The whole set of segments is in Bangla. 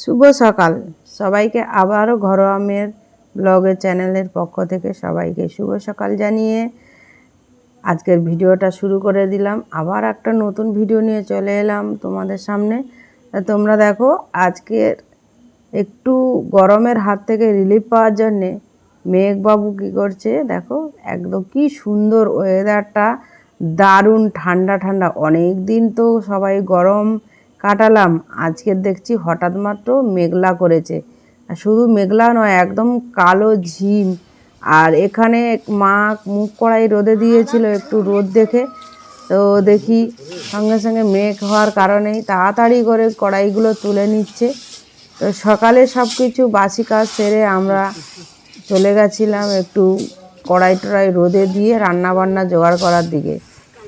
শুভ সকাল সবাইকে আবারও ঘরোয়া মেয়ের ব্লগের চ্যানেলের পক্ষ থেকে সবাইকে শুভ সকাল জানিয়ে আজকের ভিডিওটা শুরু করে দিলাম। আবার একটা নতুন ভিডিও নিয়ে চলে এলাম তোমাদের সামনে। তোমরা দেখো আজকের একটু গরমের হাত থেকে রিলিফ পাওয়ার জন্যে মেঘবাবু কী করছে দেখো, একদম কি সুন্দর ওয়েদারটা, দারুণ ঠান্ডা ঠান্ডা। অনেক দিন তো সবাই গরম কাটালাম, আজকের দেখছি হঠাৎ মাত্র মেঘলা করেছে। আর শুধু মেঘলা নয়, একদম কালো ঝিম। আর এখানে মা মুখ কড়াই রোদে দিয়েছিল, একটু রোদ দেখে তো দেখি সঙ্গে সঙ্গে মেঘ হওয়ার কারণেই তাড়াতাড়ি করে কড়াইগুলো তুলে নিচ্ছে। তো সকালে সব কিছু বাসি কাজ সেরে আমরা চলে গেছিলাম একটু কড়াই টড়াই রোদে দিয়ে রান্না বান্না জোগাড় করার দিকে।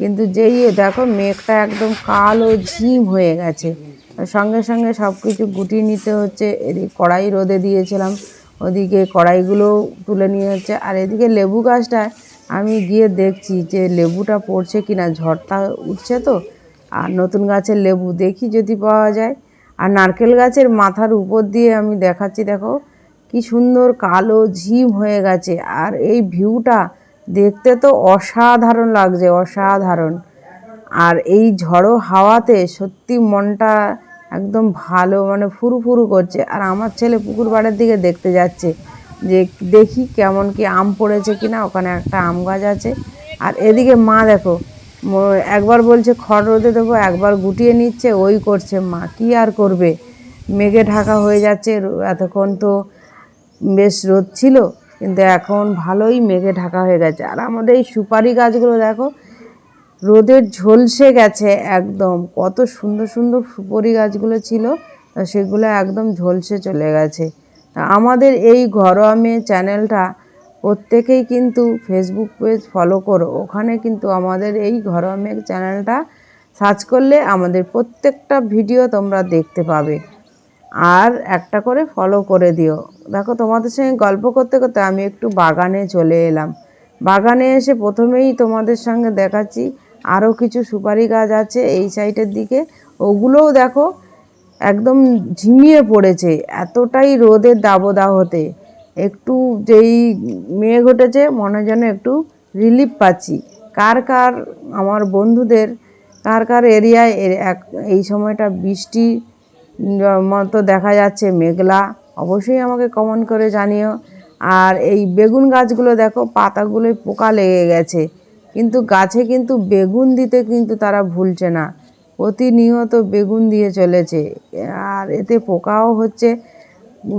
কিন্তু যেই দেখো মেঘটা একদম কালো ঝিম হয়ে গেছে, সঙ্গে সঙ্গে সব কিছু গুটিয়ে নিতে হচ্ছে। এদিকে কড়াই রোদে দিয়েছিলাম, ওদিকে কড়াইগুলো তুলে নিয়ে হচ্ছে। আর এদিকে লেবু গাছটায় আমি গিয়ে দেখছি যে লেবুটা পড়ছে কিনা, ঝড়টা উঠছে তো। আর নতুন গাছের লেবু দেখি যদি পাওয়া যায়। আর নারকেল গাছের মাথার উপর দিয়ে আমি দেখাচ্ছি, দেখো কি সুন্দর কালো ঝিম হয়ে গেছে। আর এই ভিউটা দেখতে তো অসাধারণ লাগছে, অসাধারণ। আর এই ঝড়ো হাওয়াতে সত্যি মনটা একদম ভালো, মানে ফুরুফুরু করছে। আর আমার ছেলে পুকুর পাড়ের দিকে দেখতে যাচ্ছে যে দেখি কেমন কি আম পড়েছে কিনা, ওখানে একটা আম গাছ আছে। আর এদিকে মা দেখো একবার বলছে খড় রোদে দেবো, একবার গুটিয়ে নিচ্ছে, ওই করছে মা, কি আর করবে। মেঘে ঢাকা হয়ে যাচ্ছে। এতক্ষণ তো বেশ রোদ ছিল, কিন্তু এখন ভালোই মেঘে ঢাকা হয়ে গেছে। আর আমাদের এই সুপারি গাছগুলো দেখো রোদের ঝলসে গেছে একদম। কত সুন্দর সুন্দর সুপারি গাছগুলো ছিল, সেগুলো একদম ঝলসে চলে গেছে। আমাদের এই ঘরোয়া মেয়ে চ্যানেলটা প্রত্যেকেই কিন্তু ফেসবুক পেজ ফলো করো, ওখানে কিন্তু আমাদের এই ঘরোয়া মেয়ে চ্যানেলটা সার্চ করলে আমাদের প্রত্যেকটা ভিডিও তোমরা দেখতে পাবে। আর একটা করে ফলো করে দিও। দেখো তোমাদের সঙ্গে গল্প করতে করতে আমি একটু বাগানে চলে এলাম। বাগানে এসে প্রথমেই তোমাদের সঙ্গে দেখাচ্ছি আরও কিছু সুপারি গাছ আছে এই সাইডের দিকে, ওগুলোও দেখো একদম ঝিমিয়ে পড়েছে, এতটাই রোদের দাবদাহতে। একটু যেই মেঘ উঠেছে মনে যেন একটু রিলিফ পাচ্ছি। কার কার আমার বন্ধুদের কার কার এরিয়ায় এই সময়টা বৃষ্টি মতো দেখা যাচ্ছে, মেঘলা, অবশ্যই আমাকে কমেন্ট করে জানিও। আর এই বেগুন গাছগুলো দেখো পাতাগুলোয় পোকা লেগে গেছে, কিন্তু গাছে কিন্তু বেগুন দিতে কিন্তু তারা ভুলছে না, প্রতিনিয়ত বেগুন দিয়ে চলেছে। আর এতে পোকাও হচ্ছে,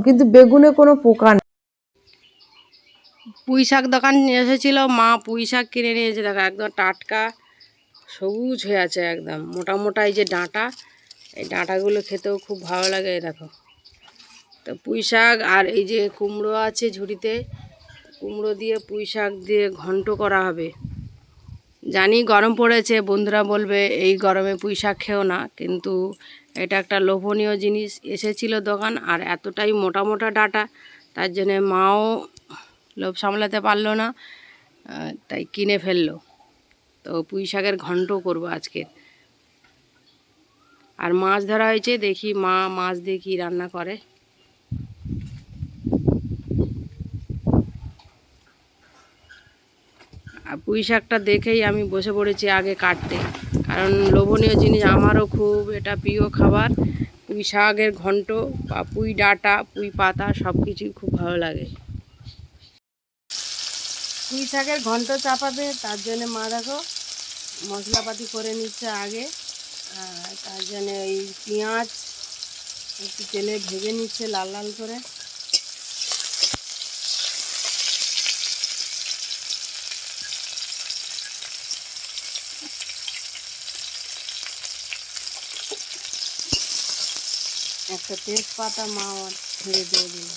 কিন্তু বেগুনে কোনো পোকা নেই। পুঁই শাক দোকান এসেছিল, মা পুঁই শাক কিনে নিয়েছে। দেখো একদম টাটকা সবুজ হয়ে আছে, একদম মোটা মোটা এই যে ডাঁটা, এই ডাঁটাগুলো খেতেও খুব ভালো লাগে। দেখো তো পুঁই শাক, আর এই যে কুমড়ো আছে ঝুড়িতে, কুমড়ো দিয়ে পুঁই শাক দিয়ে ঘন্ট করা হবে। জানি গরম পড়েছে, বন্ধুরা বলবে এই গরমে পুঁই শাক খেও না, কিন্তু এটা একটা লোভনীয় জিনিস এসেছিল দোকান। আর এতটাই মোটা মোটা ডাঁটা, তার জন্যে মাও লোভ সামলাতে পারলো না, তাই কিনে ফেললো। তো পুঁই শাকের ঘন্ট করবো আজকে। আর মাছ ধরা হয়েছে, দেখি মা মাছ দিয়ে কী রান্না করে। আর পুঁই শাকটা দেখেই আমি বসে পড়েছি আগে কাটতে, কারণ লোভনীয় জিনিস, আমারও খুব এটা প্রিয় খাবার। পুঁই শাকের ঘন্ট বা পুঁই ডাঁটা, পুঁই পাতা সব কিছুই খুব ভালো লাগে। পুঁই শাকের ঘন্ট চাপাবে, তার জন্যে মা দেখো মশলাপাতি করে নিচ্ছে আগে। তার জন্যে এই পেঁয়াজ একটু তেলে ভেজে নিচ্ছে লাল লাল করে। একটা তেজপাতা মা ছেড়ে দিয়ে দিল।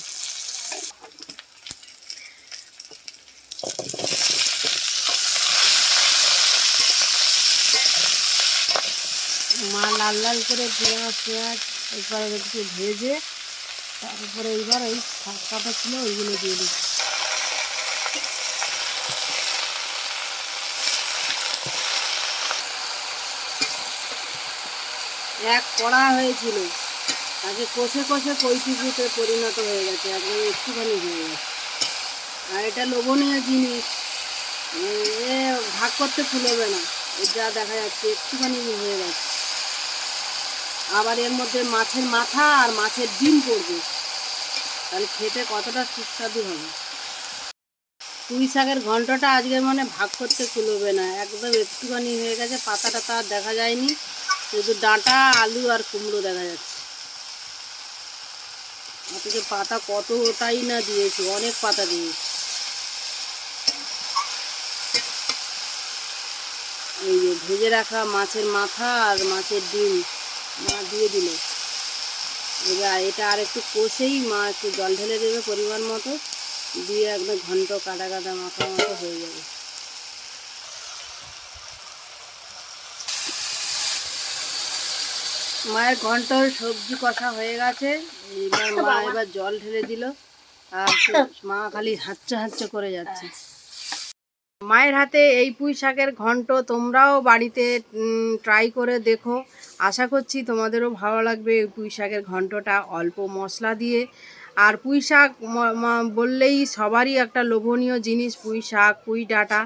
মা লাল লাল করে পেঁয়াজ এরপরে একটু ভেজে, তারপরে এইবার ওই শাক কাটা ছিল ওইগুলো দিয়ে দিচ্ছি। এক কড়া হয়েছিল, আগে কষে কষে কৈঠিপুতে পরিণত হয়ে গেছে, একদম একটুখানি হয়ে গেছে। আর এটা লোভনীয় জিনিস, এ ভাগ করতে ফুলবে না, যা দেখা যাচ্ছে একটুখানি হয়ে গেছে। আবার এর মধ্যে মাছের মাথা আর মাছের ডিম পড়বে, তাহলে খেতে কতটা সুস্বাদু হবে। পুঁই শাকের ঘন্টটা আজকে মানে ভাগ করতে কুলোবে না, একদম একটুখানি হয়ে গেছে। পাতা টাতা আর দেখা যায়নি, শুধু ডাঁটা, আলু আর কুমড়ো দেখা যাচ্ছে। অথচ পাতা কতটাই না দিয়েছি, অনেক পাতা দিয়েছি। এই যে ভেজে রাখা মাছের মাথা আর মাছের ডিম মা দিয়ে দিল। এবার এটা আর একটু কষেই মা একটু জল ঢেলে দেবে পরিমাণ মতো, দিয়ে একদম ঘন্ট কাটা কাটা মাখা মতো হয়ে যাবে। মায়ের ঘন্টর সবজি কষা হয়ে গেছে, এবার মা এবার জল ঢেলে দিল, আর মা খালি হাচ্চা হাচ্চা করে যাচ্ছে। মায়ের হাতে এই পুঁই শাকের ঘন্ট তোমরাও বাড়িতে ট্রাই করে দেখো, আশা করছি তোমাদেরও ভালো লাগবে। এই পুঁই শাকের ঘন্টটা অল্প মশলা দিয়ে, আর পুঁই শাক বললেই সবারই একটা লোভনীয় জিনিস, পুঁই শাক, পুঁই ডাঁটা।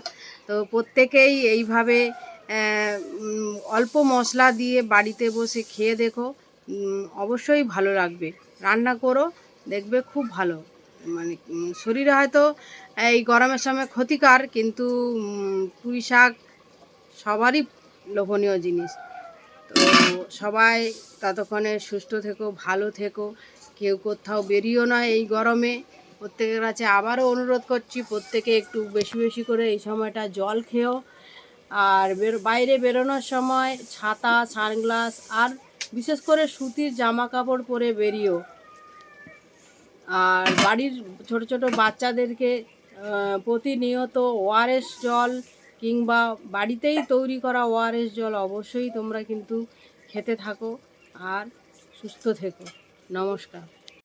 তো প্রত্যেকেই এইভাবে অল্প মশলা দিয়ে বাড়িতে বসে খেয়ে দেখো, অবশ্যই ভালো লাগবে। রান্না করো, দেখবে খুব ভালো। মানে শরীরে হয়তো এই গরমের সময় ক্ষতিকর, কিন্তু পুঁই শাক সবারই লোভনীয় জিনিস। তো সবাই ততক্ষণে সুস্থ থেকো, ভালো থেকো, কেউ কোথাও বেরিয়েও না এই গরমে। প্রত্যেকের কাছে আবারও অনুরোধ করছি, প্রত্যেকে একটু বেশি বেশি করে এই সময়টা জল খেও। আর বাইরে বেরোনোর সময় ছাতা, সানগ্লাস আর বিশেষ করে সুতির জামা কাপড় পরে বেরিয়েও। আর বাড়ির ছোট ছোট বাচ্চাদেরকে প্রতিনিয়ত ওআরএস জল কিংবা বাড়িতেই তৈরি করা ওআরএস জল অবশ্যই তোমরা কিন্তু খেতে থাকো, আর সুস্থ থেকো। নমস্কার।